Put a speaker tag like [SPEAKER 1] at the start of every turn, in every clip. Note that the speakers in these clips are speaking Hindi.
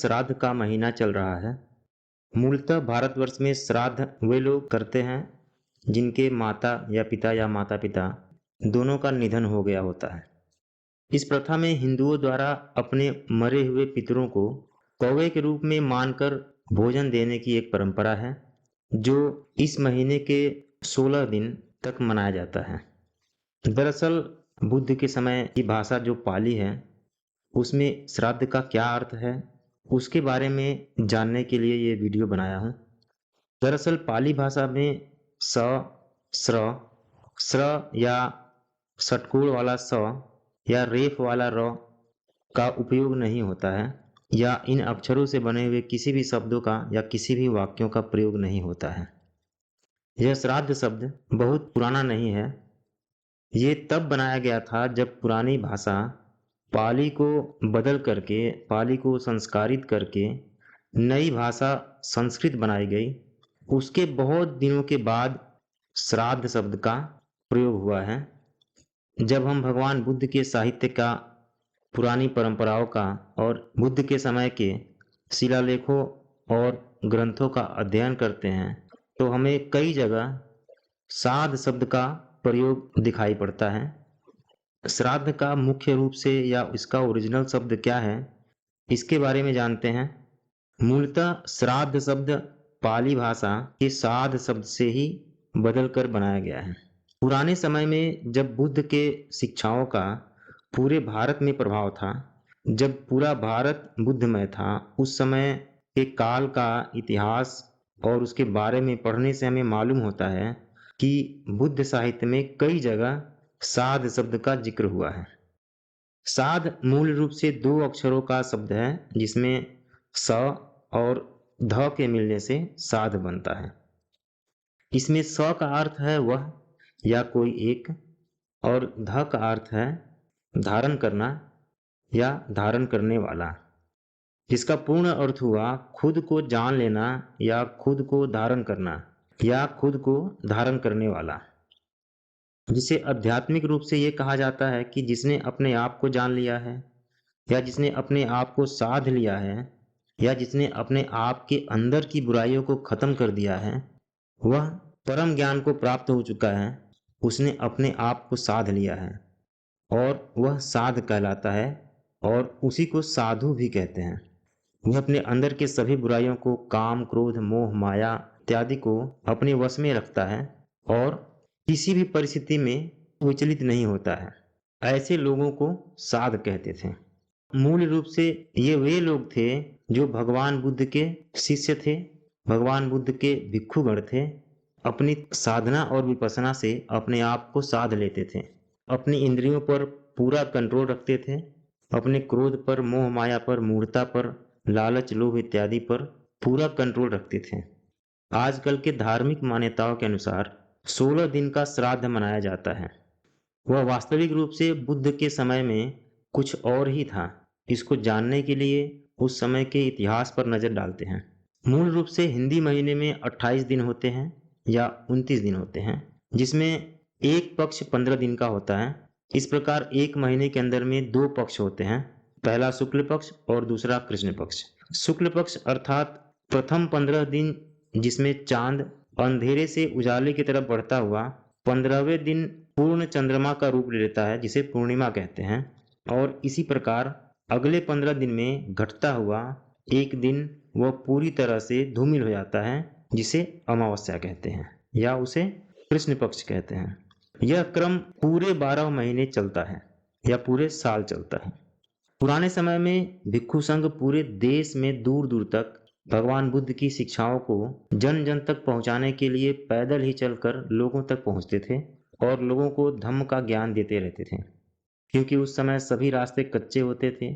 [SPEAKER 1] श्राद्ध का महीना चल रहा है। मूलतः भारतवर्ष में श्राद्ध वे लोग करते हैं जिनके माता या माता-पिता दोनों का निधन हो गया होता है। इस प्रथा में हिंदुओं द्वारा अपने मरे हुए पितरों को कौवे के रूप में मानकर भोजन देने की एक परंपरा है, जो इस महीने के 16 दिन तक मनाया जाता है। दरअसल बुद्ध के समय की भाषा जो पाली है, उसमें श्राद्ध का क्या अर्थ है, उसके बारे में जानने के लिए ये वीडियो बनाया हूँ। दरअसल पाली भाषा में स, स्र, स्र या षटकोण वाला स या रेफ वाला र का उपयोग नहीं होता है, या इन अक्षरों से बने हुए किसी भी शब्दों का या किसी भी वाक्यों का प्रयोग नहीं होता है। यह श्राद्ध शब्द बहुत पुराना नहीं है। ये तब बनाया गया था जब पुरानी भाषा पाली को बदल करके, पाली को संस्कारित करके नई भाषा संस्कृत बनाई गई। उसके बहुत दिनों के बाद श्राद्ध शब्द का प्रयोग हुआ है। जब हम भगवान बुद्ध के साहित्य का, पुरानी परंपराओं का और बुद्ध के समय के शिलालेखों और ग्रंथों का अध्ययन करते हैं, तो हमें कई जगह श्राद्ध शब्द का प्रयोग दिखाई पड़ता है। श्राद्ध का मुख्य रूप से या इसका ओरिजिनल शब्द क्या है, इसके बारे में जानते हैं। मूलतः श्राद्ध शब्द पाली भाषा के साध शब्द से ही बदलकर बनाया गया है। पुराने समय में जब बुद्ध के शिक्षाओं का पूरे भारत में प्रभाव था, जब पूरा भारत बुद्धमय था, उस समय के काल का इतिहास और उसके बारे में पढ़ने से हमें मालूम होता है कि बुद्ध साहित्य में कई जगह साध शब्द का जिक्र हुआ है। साध मूल रूप से 2 अक्षरों का शब्द है, जिसमें स और ध के मिलने से साध बनता है। इसमें स का अर्थ है वह या कोई एक, और ध का अर्थ है धारण करना या धारण करने वाला, जिसका पूर्ण अर्थ हुआ खुद को जान लेना या खुद को धारण करना या खुद को धारण करने वाला। जिसे आध्यात्मिक रूप से ये कहा जाता है कि जिसने अपने आप को जान लिया है, या जिसने अपने आप को साध लिया है, या जिसने अपने आप के अंदर की बुराइयों को खत्म कर दिया है, वह परम ज्ञान को प्राप्त हो चुका है। उसने अपने आप को साध लिया है और वह साध कहलाता है, और उसी को साधु भी कहते हैं। वह अपने अंदर के सभी बुराइयों को, काम, क्रोध, मोह, माया इत्यादि को अपने वश में रखता है और किसी भी परिस्थिति में विचलित नहीं होता है। ऐसे लोगों को साध कहते थे। मूल रूप से ये वे लोग थे जो भगवान बुद्ध के शिष्य थे, भगवान बुद्ध के भिक्षुगण थे। अपनी साधना और विपස්සना से अपने आप को साध लेते थे, अपनी इंद्रियों पर पूरा कंट्रोल रखते थे, अपने क्रोध पर, मोह माया पर, मूढ़ता पर, लालच, लोभ इत्यादि पर पूरा कंट्रोल रखते थे। आजकल के धार्मिक मान्यताओं के अनुसार 16 दिन का श्राद्ध मनाया जाता है। वह वास्तविक रूप से बुद्ध के समय में कुछ और ही था। इसको जानने के लिए उस समय के इतिहास पर नजर डालते हैं। मूल रूप से हिंदी महीने में 28 दिन होते हैं या 29 दिन होते हैं, जिसमें एक पक्ष 15 दिन का होता है। इस प्रकार एक महीने के अंदर में 2 पक्ष होते हैं, पहला शुक्ल पक्ष और दूसरा कृष्ण पक्ष। शुक्ल पक्ष अर्थात प्रथम 15 दिन, जिसमें चांद अंधेरे से उजाले की तरफ बढ़ता हुआ 15वें दिन पूर्ण चंद्रमा का रूप ले लेता है, जिसे पूर्णिमा कहते हैं। और इसी प्रकार अगले 15 दिन में घटता हुआ एक दिन वह पूरी तरह से धूमिल हो जाता है, जिसे अमावस्या कहते हैं या उसे कृष्ण पक्ष कहते हैं। यह क्रम पूरे 12 महीने चलता है या पूरे साल चलता है। पुराने समय में भिक्षु संघ पूरे देश में दूर दूर तक भगवान बुद्ध की शिक्षाओं को जन जन तक पहुंचाने के लिए पैदल ही चलकर लोगों तक पहुंचते थे और लोगों को धम्म का ज्ञान देते रहते थे, क्योंकि उस समय सभी रास्ते कच्चे होते थे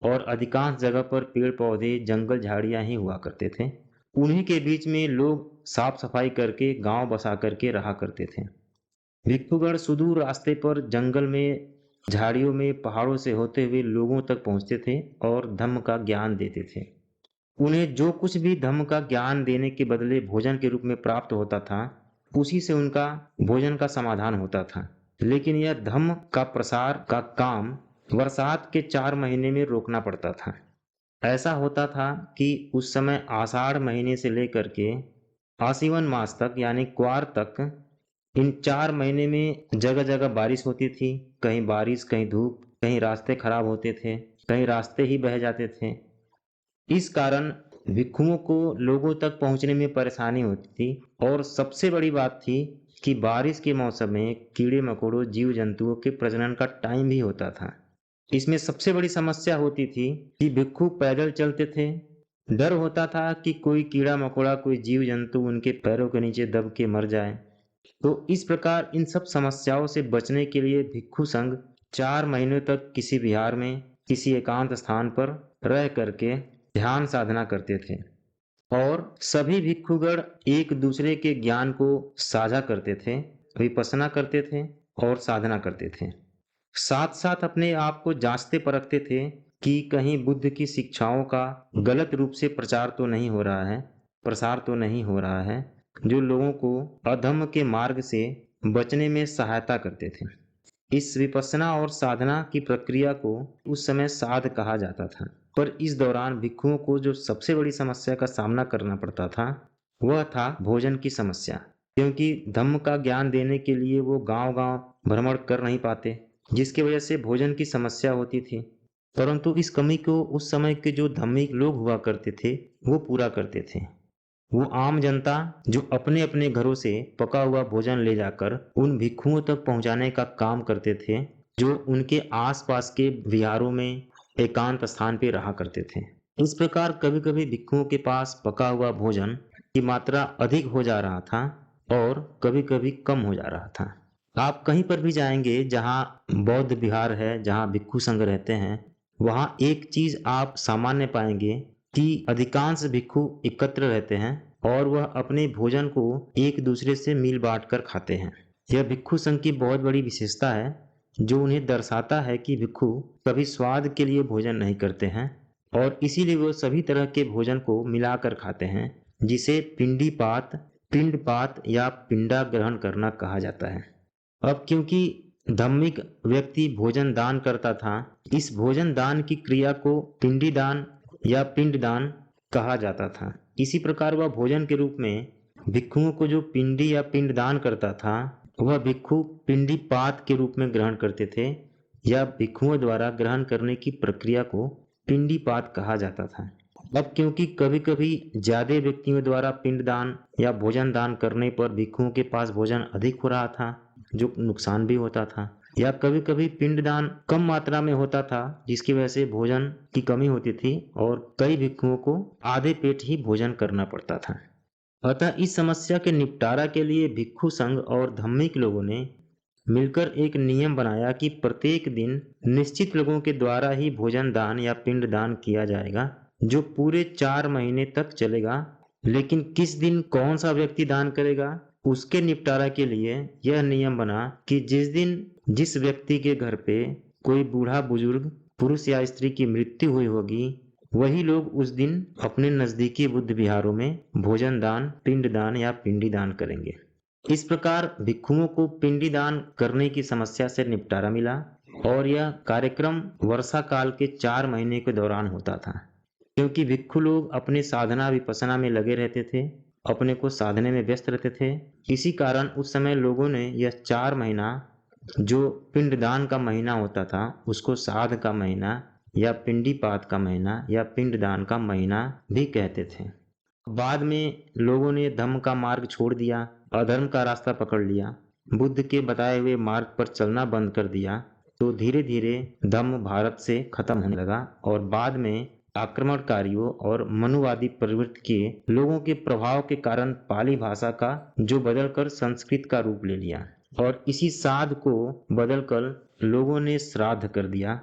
[SPEAKER 1] और अधिकांश जगह पर पेड़ पौधे, जंगल झाड़ियां ही हुआ करते थे। उन्हीं के बीच में लोग साफ सफाई करके गांव बसा करके रहा करते थे। भिक्षुगण सुदूर रास्ते पर जंगल में, झाड़ियों में, पहाड़ों से होते हुए लोगों तक पहुंचते थे और धम्म का ज्ञान देते थे। उन्हें जो कुछ भी धम्म का ज्ञान देने के बदले भोजन के रूप में प्राप्त होता था, उसी से उनका भोजन का समाधान होता था। लेकिन यह धम्म का प्रसार का काम बरसात के 4 महीने में रोकना पड़ता था। ऐसा होता था कि उस समय आषाढ़ महीने से लेकर के आश्विन मास तक यानी क्वार तक इन 4 महीने में जगह-जगह बारिश होती थी। कहीं बारिश, कहीं धूप, कहीं रास्ते खराब होते थे, कहीं रास्ते ही बह जाते थे। इस कारण भिक्षुओं को लोगों तक पहुंचने में परेशानी होती थी और सबसे बड़ी बात थी कि बारिश के मौसम में कीड़े-मकोड़ों, जीव-जंतुओं के प्रजनन का टाइम भी होता था। इसमें सबसे बड़ी समस्या होती थी कि भिक्षु पैदल चलते थे। डर होता था कि कोई कीड़ा-मकोड़ा, कोई जीव-जंतु उनके पैरों के नीचे दब के मर जाए। तो इस प्रकार इन सब समस्याओं से बचने के लिए भिक्षु संघ 4 महीनों तक किसी विहार में, किसी एकांत स्थान पर रह करके ध्यान साधना करते थे और सभी भिक्षुगण एक दूसरे के ज्ञान को साझा करते थे, विपස්සना करते थे और साधना करते थे। साथ-साथ अपने आप को जाँचते परखते थे कि कहीं बुद्ध की शिक्षाओं का गलत रूप से प्रचार तो नहीं हो रहा है, प्रसार तो नहीं हो रहा है, जो लोगों को अधर्म के मार्ग से बचने में सहायता करते थे। इस विपස්සना और साधना की प्रक्रिया को उस समय साध कहा जाता था। पर इस दौरान भिक्षुओं को जो सबसे बड़ी समस्या का सामना करना पड़ता था, वह था भोजन की समस्या। क्योंकि धम्म का ज्ञान देने के लिए वो गांव-गांव भ्रमण कर नहीं पाते, जिसकी वजह से भोजन की समस्या होती थी। परंतु इस कमी को उस समय के जो धार्मिक लोग हुआ करते थे, वो पूरा करते थे। वो आम जनता जो अपने-अपने घरों से पका हुआ भोजन ले जाकर उन भिक्षुओं तक पहुंचाने का काम करते थे, जो उनके आस-पास के विहारों में एकांत स्थान पे रहा करते थे। इस प्रकार कभी-कभी भिक्षुओं के पास पका हुआ भोजन की मात्रा अधिक हो जा रहा था और कभी-कभी कम हो जा रहा था। आप कहीं पर भी जाएंगे जहाँ बौद्ध विहार है, जहाँ भिक्षु संघ रहते हैं, वहाँ एक चीज आप सामान्य पाएंगे कि अधिकांश भिक्षु एकत्र रहते हैं और वह अपने भोजन को एक दूसरे से मिल बांट कर खाते हैं। यह भिक्षु संघ की बहुत बड़ी विशेषता है, जो उन्हें दर्शाता है कि भिक्षु कभी स्वाद के लिए भोजन नहीं करते हैं और इसीलिए वो सभी तरह के भोजन को मिलाकर खाते हैं, जिसे पिंडीपात, पिंडपात या पिंडा ग्रहण करना कहा जाता है। अब क्योंकि धार्मिक व्यक्ति भोजन दान करता था, इस भोजन दान की क्रिया को पिंडी दान या पिंड दान कहा जाता था। इसी प्रकार वह भोजन के रूप में भिक्षुओं को जो पिंडी या पिंड दान करता था, वह भिक्षु पिंडी पात के रूप में ग्रहण करते थे या भिक्षुओं द्वारा ग्रहण करने की प्रक्रिया को पिंडी पात कहा जाता था। अब क्योंकि कभी-कभी ज्यादा व्यक्तियों द्वारा पिंड दान या भोजन दान करने पर भिक्षुओं के पास भोजन अधिक हो रहा था, जो नुकसान भी होता था, या कभी-कभी पिंडदान कम मात्रा में होता था, जिसकी वजह से भोजन की कमी होती थी और कई भिक्षुओं को आधे पेट ही भोजन करना पड़ता था। अतः इस समस्या के निपटारा के लिए भिक्षु संघ और धार्मिक लोगों ने मिलकर एक नियम बनाया कि प्रत्येक दिन निश्चित लोगों के द्वारा ही भोजन दान या पिंड दान किया जाएगा, जो पूरे 4 महीने तक चलेगा। लेकिन किस दिन कौन सा व्यक्ति दान करेगा, उसके निपटारा के लिए यह नियम बना कि जिस दिन जिस व्यक्ति के घर पे कोई बूढ़ा बुजुर्ग पुरुष या स्त्री की मृत्यु हुई होगी, वही लोग उस दिन अपने नजदीकी बुद्ध विहारों में भोजन दान, पिंड दान या पिंडी दान करेंगे। इस प्रकार भिक्षुओं को पिंडी दान करने की समस्या से निपटारा मिला और यह कार्यक्रम वर्षा काल के 4 महीने के दौरान होता था। क्योंकि भिक्षु लोग अपने साधना विपස්සना में लगे रहते थे, अपने को साधने में व्यस्त रहते थे, इसी कारण उस समय लोगों ने यह 4 महीना जो पिंडदान का महीना होता था, उसको साध का महीना या पिंडीपात का महीना या पिंडदान का महीना भी कहते थे। बाद में लोगों ने धम्म का मार्ग छोड़ दिया, अधर्म का रास्ता पकड़ लिया, बुद्ध के बताए हुए मार्ग पर चलना बंद कर दिया, तो धीरे धीरे धम्म भारत से खत्म होने लगा और बाद में आक्रमणकारियों और मनुवादी प्रवृत्ति के लोगों के प्रभाव के कारण पाली भाषा का जो बदलकर संस्कृत का रूप ले लिया और इसी साध को बदलकर लोगों ने श्राद्ध कर दिया।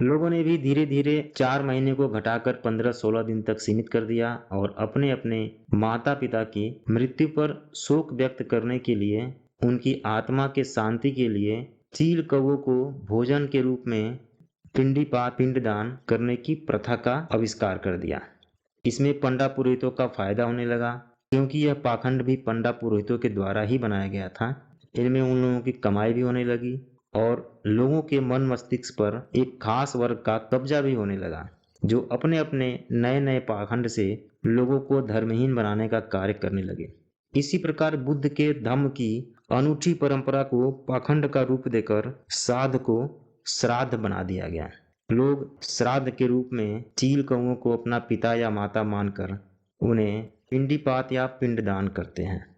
[SPEAKER 1] लोगों ने भी धीरे धीरे 4 महीने को घटाकर 15-16 दिन तक सीमित कर दिया और अपने अपने माता पिता की मृत्यु पर शोक व्यक्त करने के लिए, उनकी आत्मा के शांति के लिए चील कौओं को भोजन के रूप में पिंडीपात पिंडदान करने की प्रथा का आविष्कार कर दिया। इसमें पंडा पुरोहितों का फायदा होने लगा, क्योंकि यह पाखंड भी पंडा पुरोहितों के द्वारा ही बनाया गया था। इनमें उन लोगों की कमाई भी होने लगी और लोगों के मन मस्तिष्क पर एक खास वर्ग का कब्जा भी होने लगा। जो अपने अपने नए नए पाखंड से लोगों को धर्महीन बनाने का कार्य करने लगे। इसी प्रकार बुद्ध के धम्म की अनूठी परंपरा को पाखंड का रूप देकर श्राद्ध को श्राद्ध बना दिया गया। लोग श्राद्ध के रूप में चील कौओं को अपना पिता या माता मानकर उन्हें पिंडीपात या पिंडदान करते हैं।